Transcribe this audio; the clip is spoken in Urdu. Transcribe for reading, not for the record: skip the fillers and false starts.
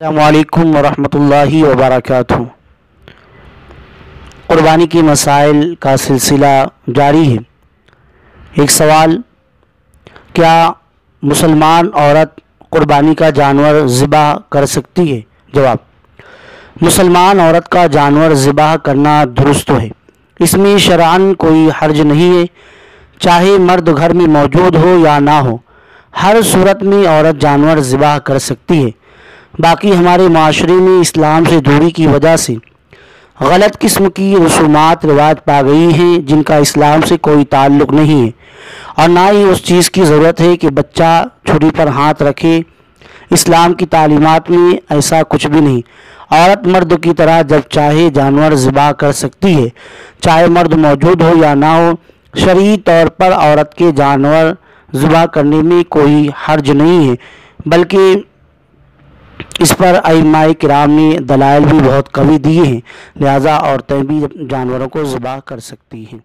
السلام علیکم ورحمۃ اللہ وبرکاتہ۔ قربانی کے مسائل کا سلسلہ جاری ہے۔ ایک سوال، کیا مسلمان عورت قربانی کا جانور ذبح کر سکتی ہے؟ جواب، مسلمان عورت کا جانور ذبح کرنا درست ہے، اس میں شرعاً کوئی حرج نہیں ہے، چاہے مرد گھر میں موجود ہو یا نہ ہو، ہر صورت میں عورت جانور ذبح کر سکتی ہے۔ باقی ہمارے معاشرے میں اسلام سے دوری کی وجہ سے غلط قسم کی رسومات رواج پا گئی ہیں جن کا اسلام سے کوئی تعلق نہیں ہے، اور نہ ہی اس چیز کی ضرورت ہے کہ بچہ چھری پر ہاتھ رکھے۔ اسلام کی تعلیمات میں ایسا کچھ بھی نہیں۔ عورت مرد کی طرح جب چاہے جانور ذبح کر سکتی ہے، چاہے مرد موجود ہو یا نہ ہو۔ شرعی طور پر عورت کے جانور ذبح کرنے میں کوئی حرج نہیں ہے، بلکہ اس پر ائمہ کرام نے دلائل بھی بہت قوی دیے ہیں، لہذا عورتیں بھی جانوروں کو ذبح کر سکتی ہیں۔